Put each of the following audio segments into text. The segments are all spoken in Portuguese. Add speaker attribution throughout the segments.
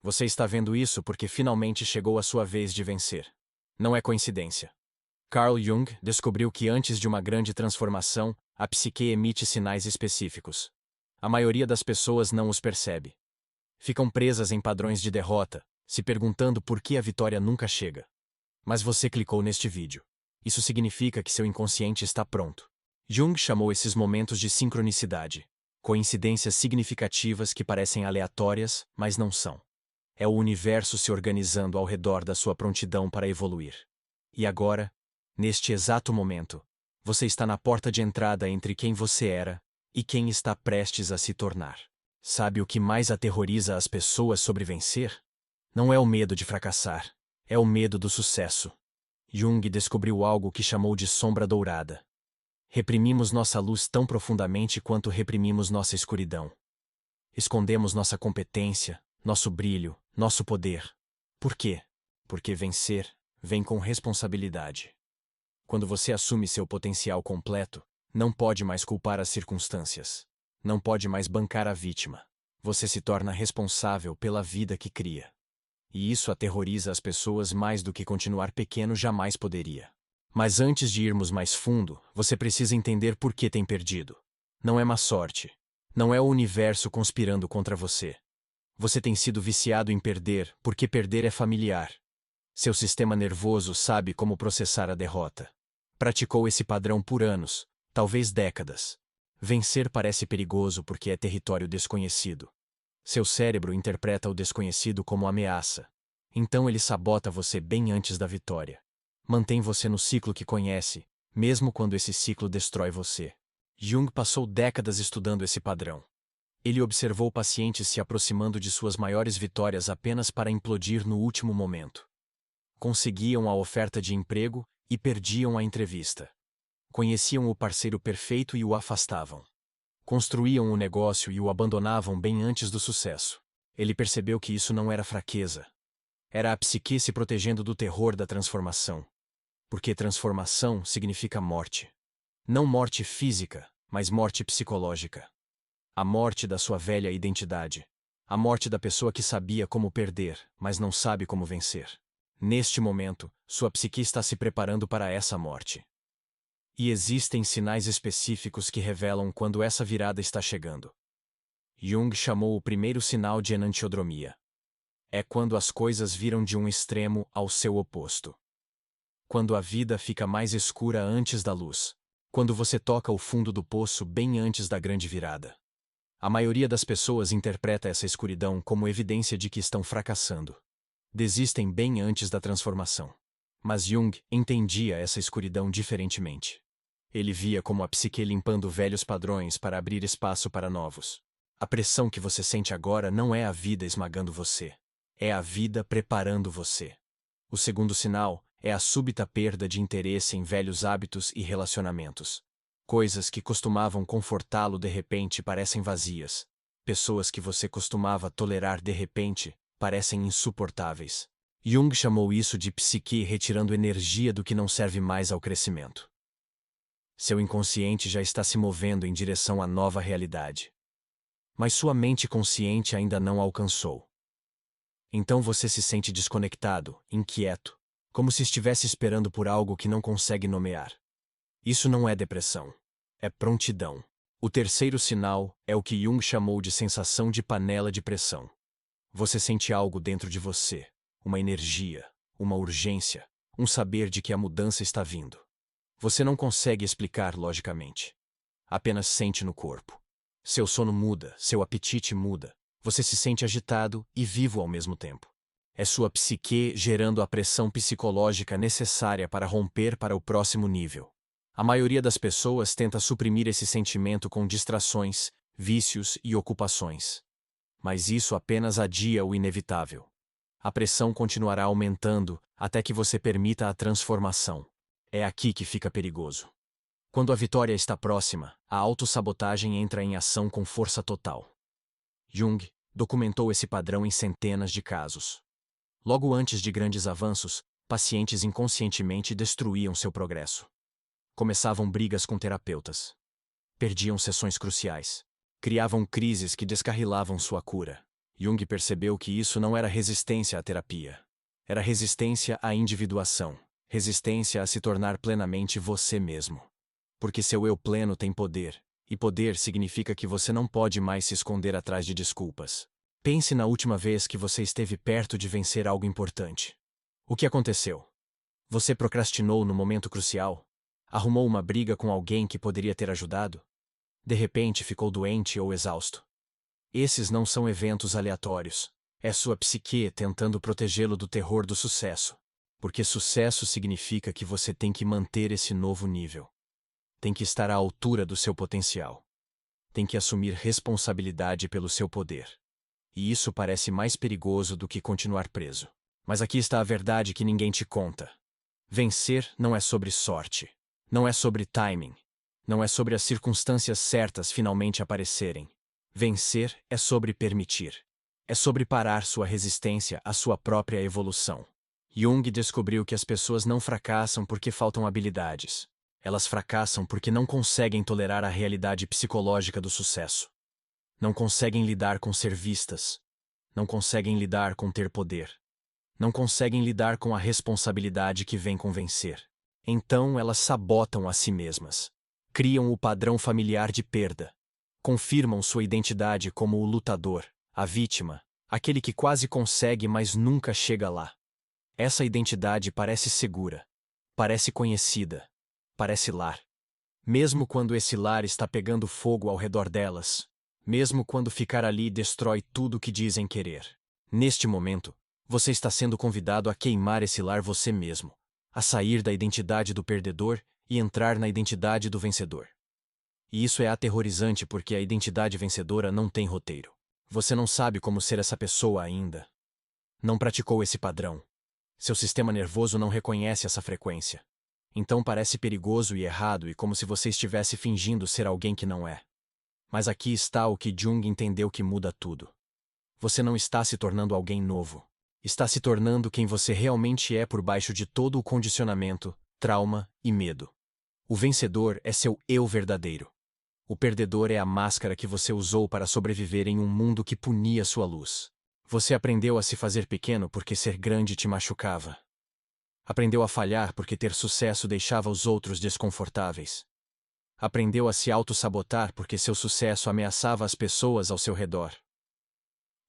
Speaker 1: Você está vendo isso porque finalmente chegou a sua vez de vencer. Não é coincidência. Carl Jung descobriu que antes de uma grande transformação, a psique emite sinais específicos. A maioria das pessoas não os percebe. Ficam presas em padrões de derrota, se perguntando por que a vitória nunca chega. Mas você clicou neste vídeo. Isso significa que seu inconsciente está pronto. Jung chamou esses momentos de sincronicidade, coincidências significativas que parecem aleatórias, mas não são. É o universo se organizando ao redor da sua prontidão para evoluir. E agora, neste exato momento, você está na porta de entrada entre quem você era e quem está prestes a se tornar. Sabe o que mais aterroriza as pessoas sobre vencer? Não é o medo de fracassar, é o medo do sucesso. Jung descobriu algo que chamou de sombra dourada. Reprimimos nossa luz tão profundamente quanto reprimimos nossa escuridão. Escondemos nossa competência, nosso brilho, nosso poder. Por quê? Porque vencer vem com responsabilidade. Quando você assume seu potencial completo, não pode mais culpar as circunstâncias. Não pode mais bancar a vítima. Você se torna responsável pela vida que cria. E isso aterroriza as pessoas mais do que continuar pequeno jamais poderia. Mas antes de irmos mais fundo, você precisa entender por que tem perdido. Não é má sorte. Não é o universo conspirando contra você. Você tem sido viciado em perder, porque perder é familiar. Seu sistema nervoso sabe como processar a derrota. Praticou esse padrão por anos, talvez décadas. Vencer parece perigoso porque é território desconhecido. Seu cérebro interpreta o desconhecido como ameaça. Então ele sabota você bem antes da vitória. Mantém você no ciclo que conhece, mesmo quando esse ciclo destrói você. Jung passou décadas estudando esse padrão. Ele observou pacientes se aproximando de suas maiores vitórias apenas para implodir no último momento. Conseguiam a oferta de emprego e perdiam a entrevista. Conheciam o parceiro perfeito e o afastavam. Construíam o negócio e o abandonavam bem antes do sucesso. Ele percebeu que isso não era fraqueza. Era a psique se protegendo do terror da transformação. Porque transformação significa morte. Não morte física, mas morte psicológica. A morte da sua velha identidade. A morte da pessoa que sabia como perder, mas não sabe como vencer. Neste momento, sua psique está se preparando para essa morte. E existem sinais específicos que revelam quando essa virada está chegando. Jung chamou o primeiro sinal de enantiodromia. É quando as coisas viram de um extremo ao seu oposto. Quando a vida fica mais escura antes da luz. Quando você toca o fundo do poço bem antes da grande virada. A maioria das pessoas interpreta essa escuridão como evidência de que estão fracassando. Desistem bem antes da transformação. Mas Jung entendia essa escuridão diferentemente. Ele via como a psique limpando velhos padrões para abrir espaço para novos. A pressão que você sente agora não é a vida esmagando você. É a vida preparando você. O segundo sinal é a súbita perda de interesse em velhos hábitos e relacionamentos. Coisas que costumavam confortá-lo de repente parecem vazias. Pessoas que você costumava tolerar de repente parecem insuportáveis. Jung chamou isso de psique retirando energia do que não serve mais ao crescimento. Seu inconsciente já está se movendo em direção à nova realidade. Mas sua mente consciente ainda não alcançou. Então você se sente desconectado, inquieto, como se estivesse esperando por algo que não consegue nomear. Isso não é depressão. É prontidão. O terceiro sinal é o que Jung chamou de sensação de panela de pressão. Você sente algo dentro de você, uma energia, uma urgência, um saber de que a mudança está vindo. Você não consegue explicar logicamente. Apenas sente no corpo. Seu sono muda, seu apetite muda. Você se sente agitado e vivo ao mesmo tempo. É sua psique gerando a pressão psicológica necessária para romper para o próximo nível. A maioria das pessoas tenta suprimir esse sentimento com distrações, vícios e ocupações. Mas isso apenas adia o inevitável. A pressão continuará aumentando até que você permita a transformação. É aqui que fica perigoso. Quando a vitória está próxima, a autossabotagem entra em ação com força total. Jung documentou esse padrão em centenas de casos. Logo antes de grandes avanços, pacientes inconscientemente destruíam seu progresso. Começavam brigas com terapeutas. Perdiam sessões cruciais. Criavam crises que descarrilavam sua cura. Jung percebeu que isso não era resistência à terapia. Era resistência à individuação, resistência a se tornar plenamente você mesmo. Porque seu eu pleno tem poder, e poder significa que você não pode mais se esconder atrás de desculpas. Pense na última vez que você esteve perto de vencer algo importante. O que aconteceu? Você procrastinou no momento crucial? Arrumou uma briga com alguém que poderia ter ajudado? De repente ficou doente ou exausto? Esses não são eventos aleatórios. É sua psique tentando protegê-lo do terror do sucesso. Porque sucesso significa que você tem que manter esse novo nível. Tem que estar à altura do seu potencial. Tem que assumir responsabilidade pelo seu poder. E isso parece mais perigoso do que continuar preso. Mas aqui está a verdade que ninguém te conta. Vencer não é sobre sorte. Não é sobre timing. Não é sobre as circunstâncias certas finalmente aparecerem. Vencer é sobre permitir. É sobre parar sua resistência à sua própria evolução. Jung descobriu que as pessoas não fracassam porque faltam habilidades. Elas fracassam porque não conseguem tolerar a realidade psicológica do sucesso. Não conseguem lidar com ser vistas. Não conseguem lidar com ter poder. Não conseguem lidar com a responsabilidade que vem com vencer. Então elas sabotam a si mesmas. Criam o padrão familiar de perda. Confirmam sua identidade como o lutador, a vítima, aquele que quase consegue, mas nunca chega lá. Essa identidade parece segura, parece conhecida, parece lar. Mesmo quando esse lar está pegando fogo ao redor delas, mesmo quando ficar ali destrói tudo o que dizem querer. Neste momento, você está sendo convidado a queimar esse lar você mesmo, a sair da identidade do perdedor e entrar na identidade do vencedor. E isso é aterrorizante porque a identidade vencedora não tem roteiro. Você não sabe como ser essa pessoa ainda. Não praticou esse padrão. Seu sistema nervoso não reconhece essa frequência. Então parece perigoso e errado e como se você estivesse fingindo ser alguém que não é. Mas aqui está o que Jung entendeu que muda tudo. Você não está se tornando alguém novo. Está se tornando quem você realmente é por baixo de todo o condicionamento, trauma e medo. O vencedor é seu eu verdadeiro. O perdedor é a máscara que você usou para sobreviver em um mundo que punia sua luz. Você aprendeu a se fazer pequeno porque ser grande te machucava. Aprendeu a falhar porque ter sucesso deixava os outros desconfortáveis. Aprendeu a se auto-sabotar porque seu sucesso ameaçava as pessoas ao seu redor.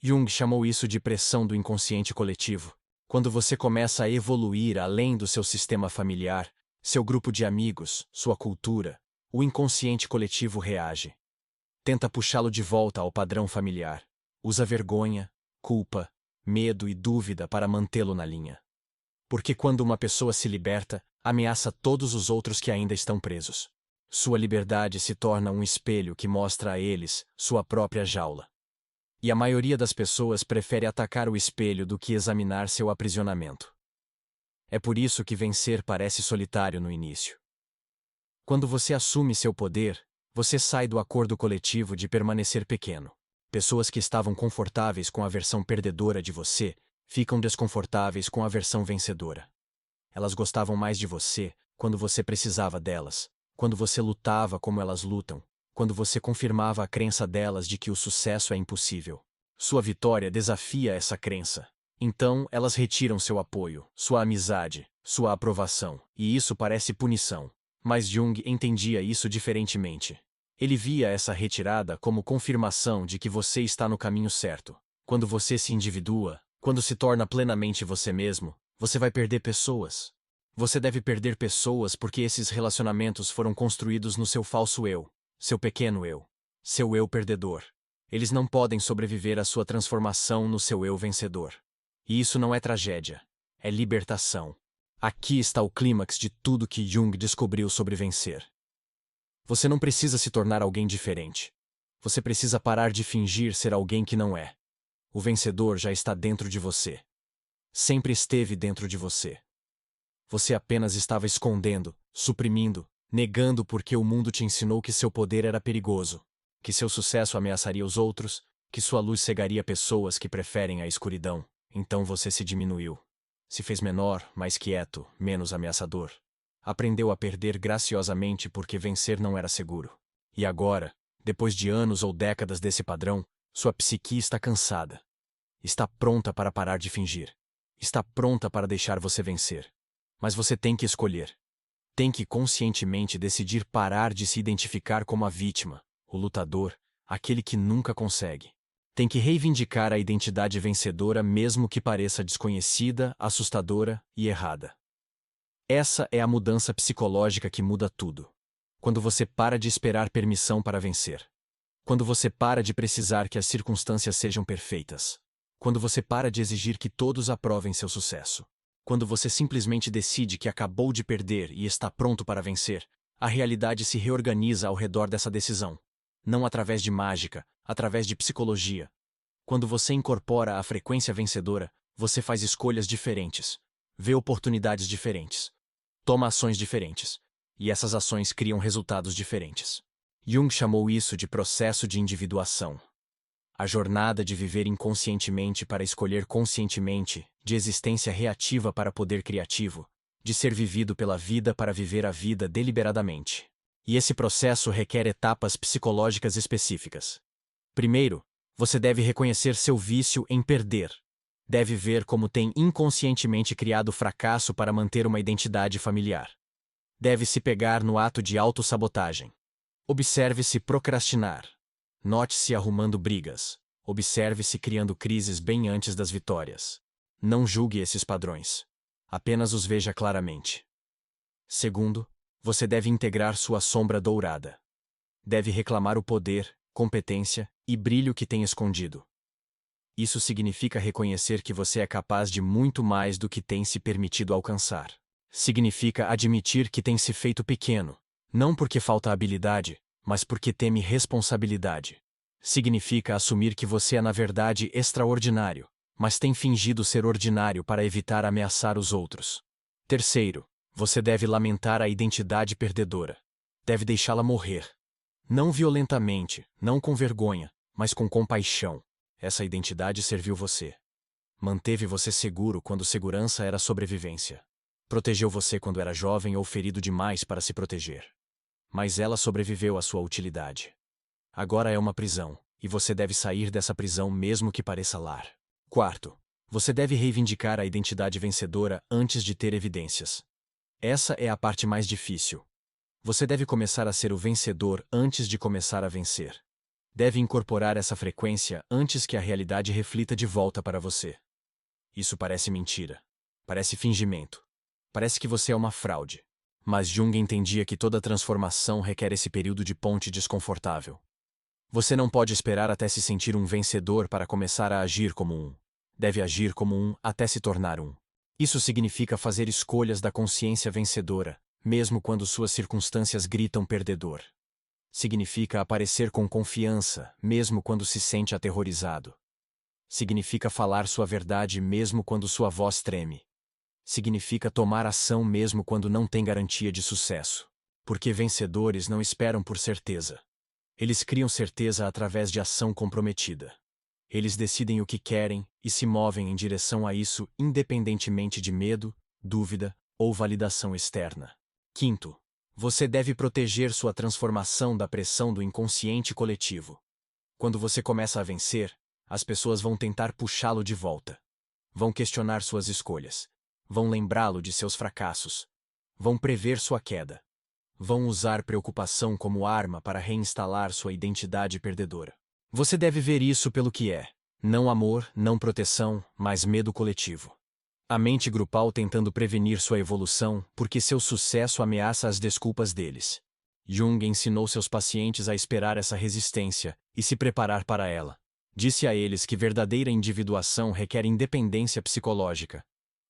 Speaker 1: Jung chamou isso de pressão do inconsciente coletivo. Quando você começa a evoluir além do seu sistema familiar, seu grupo de amigos, sua cultura, o inconsciente coletivo reage. Tenta puxá-lo de volta ao padrão familiar. Usa vergonha, culpa, medo e dúvida para mantê-lo na linha. Porque quando uma pessoa se liberta, ameaça todos os outros que ainda estão presos. Sua liberdade se torna um espelho que mostra a eles sua própria jaula. E a maioria das pessoas prefere atacar o espelho do que examinar seu aprisionamento. É por isso que vencer parece solitário no início. Quando você assume seu poder, você sai do acordo coletivo de permanecer pequeno. Pessoas que estavam confortáveis com a versão perdedora de você, ficam desconfortáveis com a versão vencedora. Elas gostavam mais de você quando você precisava delas, quando você lutava como elas lutam, quando você confirmava a crença delas de que o sucesso é impossível. Sua vitória desafia essa crença. Então, elas retiram seu apoio, sua amizade, sua aprovação, e isso parece punição. Mas Jung entendia isso diferentemente. Ele via essa retirada como confirmação de que você está no caminho certo. Quando você se individua, quando se torna plenamente você mesmo, você vai perder pessoas. Você deve perder pessoas porque esses relacionamentos foram construídos no seu falso eu, seu pequeno eu, seu eu perdedor. Eles não podem sobreviver à sua transformação no seu eu vencedor. E isso não é tragédia, é libertação. Aqui está o clímax de tudo que Jung descobriu sobre vencer. Você não precisa se tornar alguém diferente. Você precisa parar de fingir ser alguém que não é. O vencedor já está dentro de você. Sempre esteve dentro de você. Você apenas estava escondendo, suprimindo, negando porque o mundo te ensinou que seu poder era perigoso, que seu sucesso ameaçaria os outros, que sua luz cegaria pessoas que preferem a escuridão. Então você se diminuiu. Se fez menor, mais quieto, menos ameaçador. Aprendeu a perder graciosamente porque vencer não era seguro. E agora, depois de anos ou décadas desse padrão, sua psique está cansada. Está pronta para parar de fingir. Está pronta para deixar você vencer. Mas você tem que escolher. Tem que conscientemente decidir parar de se identificar como a vítima, o lutador, aquele que nunca consegue. Tem que reivindicar a identidade vencedora mesmo que pareça desconhecida, assustadora e errada. Essa é a mudança psicológica que muda tudo. Quando você para de esperar permissão para vencer. Quando você para de precisar que as circunstâncias sejam perfeitas. Quando você para de exigir que todos aprovem seu sucesso. Quando você simplesmente decide que acabou de perder e está pronto para vencer, a realidade se reorganiza ao redor dessa decisão. Não através de mágica, através de psicologia. Quando você incorpora a frequência vencedora, você faz escolhas diferentes, vê oportunidades diferentes, toma ações diferentes, e essas ações criam resultados diferentes. Jung chamou isso de processo de individuação. A jornada de viver inconscientemente para escolher conscientemente, de existência reativa para poder criativo, de ser vivido pela vida para viver a vida deliberadamente. E esse processo requer etapas psicológicas específicas. Primeiro, você deve reconhecer seu vício em perder. Deve ver como tem inconscientemente criado fracasso para manter uma identidade familiar. Deve se pegar no ato de autossabotagem. Observe-se procrastinar. Note-se arrumando brigas. Observe-se criando crises bem antes das vitórias. Não julgue esses padrões. Apenas os veja claramente. Segundo, você deve integrar sua sombra dourada. Deve reclamar o poder, competência e brilho que tem escondido. Isso significa reconhecer que você é capaz de muito mais do que tem se permitido alcançar. Significa admitir que tem se feito pequeno, não porque falta habilidade, mas porque teme responsabilidade. Significa assumir que você é na verdade extraordinário, mas tem fingido ser ordinário para evitar ameaçar os outros. Terceiro, você deve lamentar a identidade perdedora. Deve deixá-la morrer. Não violentamente, não com vergonha, mas com compaixão. Essa identidade serviu você. Manteve você seguro quando segurança era sobrevivência. Protegeu você quando era jovem ou ferido demais para se proteger. Mas ela sobreviveu à sua utilidade. Agora é uma prisão, e você deve sair dessa prisão mesmo que pareça lar. Quarto, você deve reivindicar a identidade vencedora antes de ter evidências. Essa é a parte mais difícil. Você deve começar a ser o vencedor antes de começar a vencer. Deve incorporar essa frequência antes que a realidade reflita de volta para você. Isso parece mentira. Parece fingimento. Parece que você é uma fraude. Mas Jung entendia que toda transformação requer esse período de ponte desconfortável. Você não pode esperar até se sentir um vencedor para começar a agir como um. Deve agir como um até se tornar um. Isso significa fazer escolhas da consciência vencedora, mesmo quando suas circunstâncias gritam perdedor. Significa aparecer com confiança, mesmo quando se sente aterrorizado. Significa falar sua verdade mesmo quando sua voz treme. Significa tomar ação mesmo quando não tem garantia de sucesso. Porque vencedores não esperam por certeza. Eles criam certeza através de ação comprometida. Eles decidem o que querem e se movem em direção a isso independentemente de medo, dúvida ou validação externa. Quinto, você deve proteger sua transformação da pressão do inconsciente coletivo. Quando você começa a vencer, as pessoas vão tentar puxá-lo de volta. Vão questionar suas escolhas. Vão lembrá-lo de seus fracassos. Vão prever sua queda. Vão usar preocupação como arma para reinstalar sua identidade perdedora. Você deve ver isso pelo que é. Não amor, não proteção, mas medo coletivo. A mente grupal tentando prevenir sua evolução porque seu sucesso ameaça as desculpas deles. Jung ensinou seus pacientes a esperar essa resistência e se preparar para ela. Disse a eles que verdadeira individuação requer independência psicológica.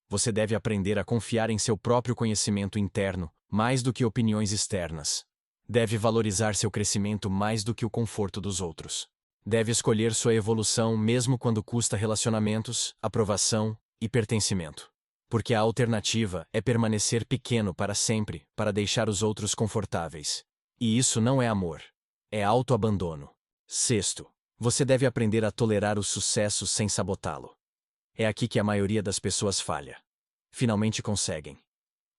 Speaker 1: Você deve aprender a confiar em seu próprio conhecimento interno, mais do que opiniões externas. Deve valorizar seu crescimento mais do que o conforto dos outros. Deve escolher sua evolução mesmo quando custa relacionamentos, aprovação e pertencimento. Porque a alternativa é permanecer pequeno para sempre, para deixar os outros confortáveis. E isso não é amor. É autoabandono. Sexto, você deve aprender a tolerar o sucesso sem sabotá-lo. É aqui que a maioria das pessoas falha. Finalmente conseguem.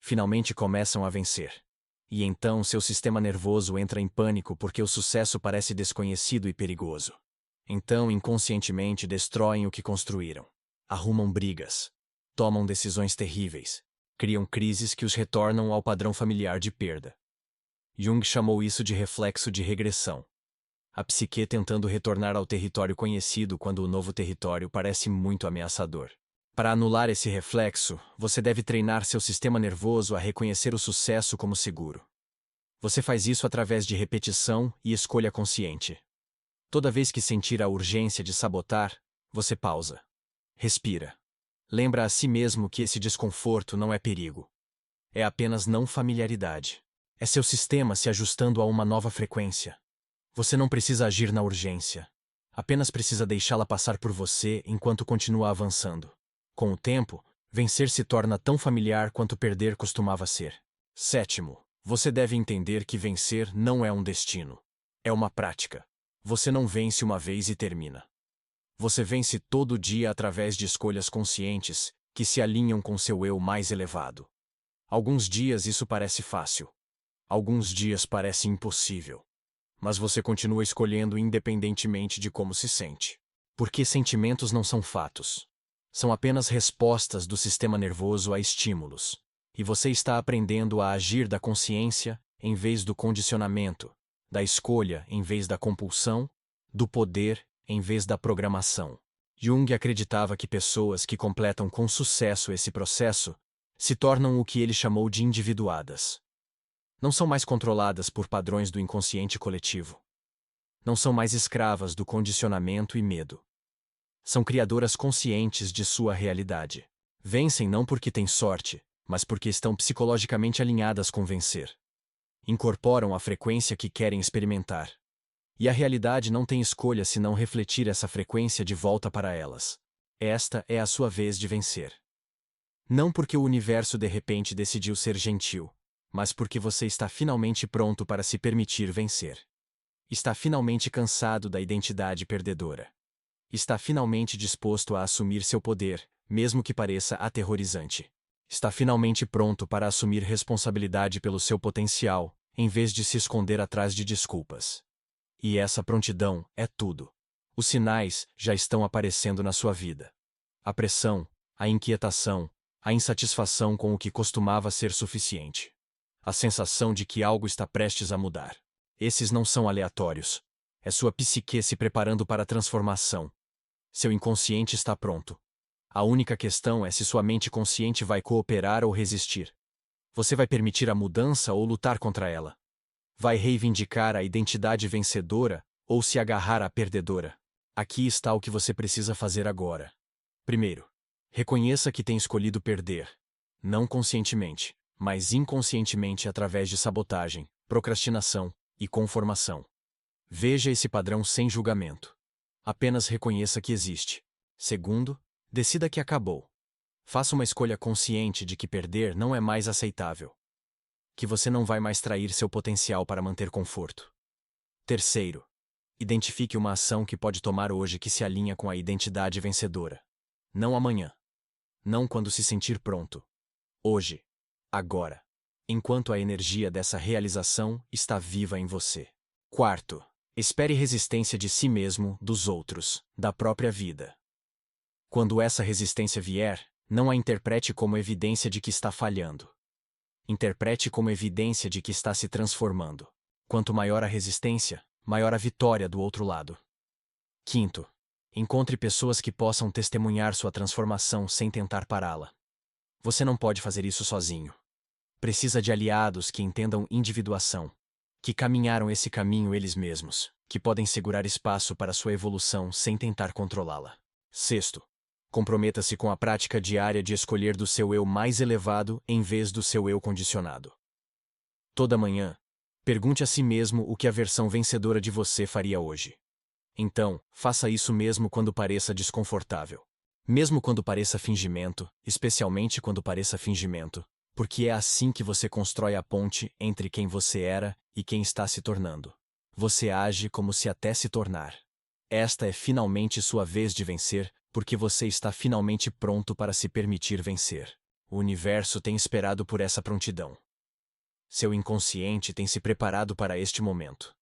Speaker 1: Finalmente começam a vencer. E então seu sistema nervoso entra em pânico porque o sucesso parece desconhecido e perigoso. Então, inconscientemente, destroem o que construíram. Arrumam brigas. Tomam decisões terríveis. Criam crises que os retornam ao padrão familiar de perda. Jung chamou isso de reflexo de regressão. A psique tentando retornar ao território conhecido quando o novo território parece muito ameaçador. Para anular esse reflexo, você deve treinar seu sistema nervoso a reconhecer o sucesso como seguro. Você faz isso através de repetição e escolha consciente. Toda vez que sentir a urgência de sabotar, você pausa. Respira. Lembra a si mesmo que esse desconforto não é perigo. É apenas não familiaridade. É seu sistema se ajustando a uma nova frequência. Você não precisa agir na urgência. Apenas precisa deixá-la passar por você enquanto continua avançando. Com o tempo, vencer se torna tão familiar quanto perder costumava ser. Sétimo, você deve entender que vencer não é um destino. É uma prática. Você não vence uma vez e termina. Você vence todo dia através de escolhas conscientes que se alinham com seu eu mais elevado. Alguns dias isso parece fácil. Alguns dias parece impossível. Mas você continua escolhendo independentemente de como se sente. Porque sentimentos não são fatos. São apenas respostas do sistema nervoso a estímulos. E você está aprendendo a agir da consciência em vez do condicionamento, da escolha em vez da compulsão, do poder em vez da programação. Jung acreditava que pessoas que completam com sucesso esse processo se tornam o que ele chamou de individuadas. Não são mais controladas por padrões do inconsciente coletivo. Não são mais escravas do condicionamento e medo. São criadoras conscientes de sua realidade. Vencem não porque têm sorte, mas porque estão psicologicamente alinhadas com vencer. Incorporam a frequência que querem experimentar. E a realidade não tem escolha senão refletir essa frequência de volta para elas. Esta é a sua vez de vencer. Não porque o universo de repente decidiu ser gentil, mas porque você está finalmente pronto para se permitir vencer. Está finalmente cansado da identidade perdedora. Está finalmente disposto a assumir seu poder, mesmo que pareça aterrorizante. Está finalmente pronto para assumir responsabilidade pelo seu potencial, em vez de se esconder atrás de desculpas. E essa prontidão é tudo. Os sinais já estão aparecendo na sua vida. A pressão, a inquietação, a insatisfação com o que costumava ser suficiente. A sensação de que algo está prestes a mudar. Esses não são aleatórios. É sua psique se preparando para a transformação. Seu inconsciente está pronto. A única questão é se sua mente consciente vai cooperar ou resistir. Você vai permitir a mudança ou lutar contra ela? Vai reivindicar a identidade vencedora ou se agarrar à perdedora? Aqui está o que você precisa fazer agora. Primeiro, reconheça que tem escolhido perder. Não conscientemente, mas inconscientemente através de sabotagem, procrastinação e conformação. Veja esse padrão sem julgamento. Apenas reconheça que existe. Segundo, decida que acabou. Faça uma escolha consciente de que perder não é mais aceitável. Que você não vai mais trair seu potencial para manter conforto. Terceiro, identifique uma ação que pode tomar hoje que se alinha com a identidade vencedora. Não amanhã. Não quando se sentir pronto. Hoje. Agora. Enquanto a energia dessa realização está viva em você. Quarto, espere resistência de si mesmo, dos outros, da própria vida. Quando essa resistência vier, não a interprete como evidência de que está falhando. Interprete como evidência de que está se transformando. Quanto maior a resistência, maior a vitória do outro lado. Quinto, encontre pessoas que possam testemunhar sua transformação sem tentar pará-la. Você não pode fazer isso sozinho. Precisa de aliados que entendam individuação, que caminharam esse caminho eles mesmos, que podem segurar espaço para sua evolução sem tentar controlá-la. Sexto, comprometa-se com a prática diária de escolher do seu eu mais elevado em vez do seu eu condicionado. Toda manhã, pergunte a si mesmo o que a versão vencedora de você faria hoje. Então, faça isso mesmo quando pareça desconfortável. Mesmo quando pareça fingimento, especialmente quando pareça fingimento, porque é assim que você constrói a ponte entre quem você era e quem está se tornando. Você age como se até se tornar. Esta é finalmente sua vez de vencer, porque você está finalmente pronto para se permitir vencer. O universo tem esperado por essa prontidão. Seu inconsciente tem se preparado para este momento.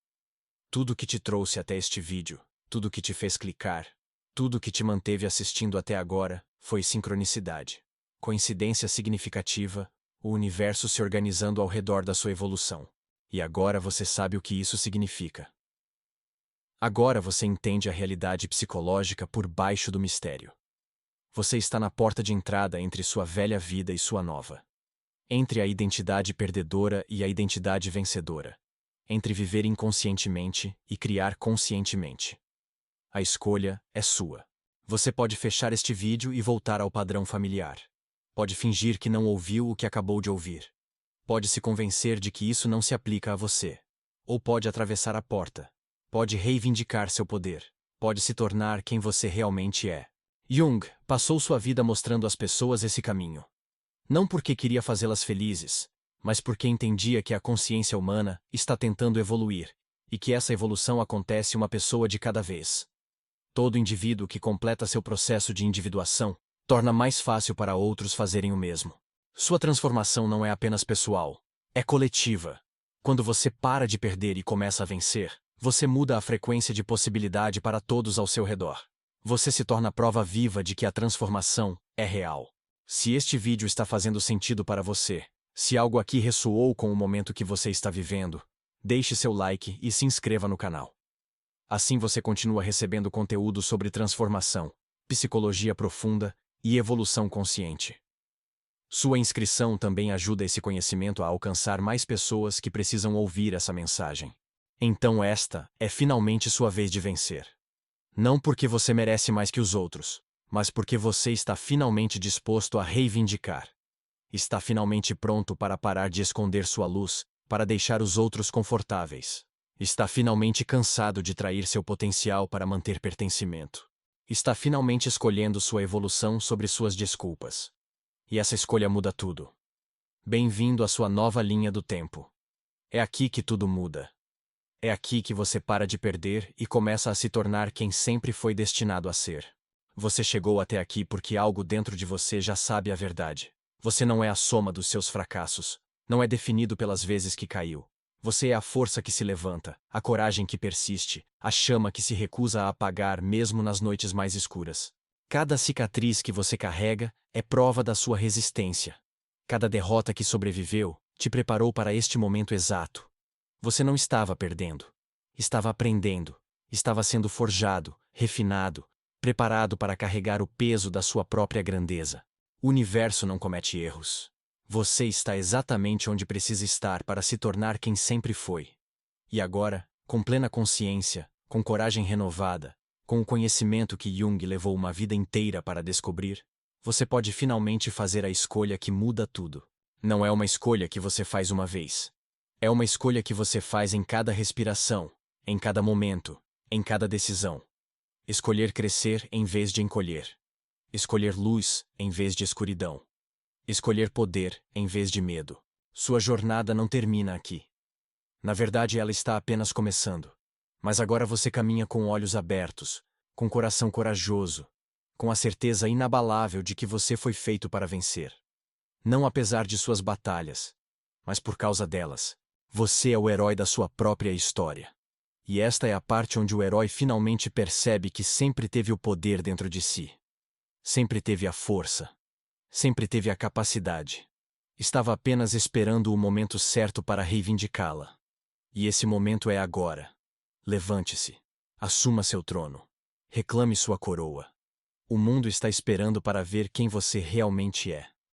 Speaker 1: Tudo que te trouxe até este vídeo, Tudo que te fez clicar, tudo que te manteve assistindo até agora, foi sincronicidade. Coincidência significativa, o universo se organizando ao redor da sua evolução. E agora você sabe o que isso significa. Agora você entende a realidade psicológica por baixo do mistério. Você está na porta de entrada entre sua velha vida e sua nova. Entre a identidade perdedora e a identidade vencedora. Entre viver inconscientemente e criar conscientemente. A escolha é sua. Você pode fechar este vídeo e voltar ao padrão familiar. Pode fingir que não ouviu o que acabou de ouvir. Pode se convencer de que isso não se aplica a você. Ou pode atravessar a porta. Pode reivindicar seu poder. Pode se tornar quem você realmente é. Jung passou sua vida mostrando às pessoas esse caminho. Não porque queria fazê-las felizes, mas porque entendia que a consciência humana está tentando evoluir, e que essa evolução acontece uma pessoa de cada vez. Todo indivíduo que completa seu processo de individuação torna mais fácil para outros fazerem o mesmo. Sua transformação não é apenas pessoal, é coletiva. Quando você para de perder e começa a vencer, você muda a frequência de possibilidade para todos ao seu redor. Você se torna prova viva de que a transformação é real. Se este vídeo está fazendo sentido para você, se algo aqui ressoou com o momento que você está vivendo, deixe seu like e se inscreva no canal. Assim você continua recebendo conteúdo sobre transformação, psicologia profunda e evolução consciente. Sua inscrição também ajuda esse conhecimento a alcançar mais pessoas que precisam ouvir essa mensagem. Então esta é finalmente sua vez de vencer. Não porque você merece mais que os outros, mas porque você está finalmente disposto a reivindicar. Está finalmente pronto para parar de esconder sua luz, para deixar os outros confortáveis. Está finalmente cansado de trair seu potencial para manter pertencimento. Está finalmente escolhendo sua evolução sobre suas desculpas. E essa escolha muda tudo. Bem-vindo à sua nova linha do tempo. É aqui que tudo muda. É aqui que você para de perder e começa a se tornar quem sempre foi destinado a ser. Você chegou até aqui porque algo dentro de você já sabe a verdade. Você não é a soma dos seus fracassos. Não é definido pelas vezes que caiu. Você é a força que se levanta, a coragem que persiste, a chama que se recusa a apagar mesmo nas noites mais escuras. Cada cicatriz que você carrega é prova da sua resistência. Cada derrota que sobreviveu te preparou para este momento exato. Você não estava perdendo. Estava aprendendo. Estava sendo forjado, refinado, preparado para carregar o peso da sua própria grandeza. O universo não comete erros. Você está exatamente onde precisa estar para se tornar quem sempre foi. E agora, com plena consciência, com coragem renovada, com o conhecimento que Jung levou uma vida inteira para descobrir, você pode finalmente fazer a escolha que muda tudo. Não é uma escolha que você faz uma vez. É uma escolha que você faz em cada respiração, em cada momento, em cada decisão. Escolher crescer em vez de encolher. Escolher luz em vez de escuridão. Escolher poder em vez de medo. Sua jornada não termina aqui. Na verdade, ela está apenas começando. Mas agora você caminha com olhos abertos, com coração corajoso, com a certeza inabalável de que você foi feito para vencer. Não apesar de suas batalhas, mas por causa delas. Você é o herói da sua própria história. E esta é a parte onde o herói finalmente percebe que sempre teve o poder dentro de si. Sempre teve a força. Sempre teve a capacidade. Estava apenas esperando o momento certo para reivindicá-la. E esse momento é agora. Levante-se. Assuma seu trono. Reclame sua coroa. O mundo está esperando para ver quem você realmente é.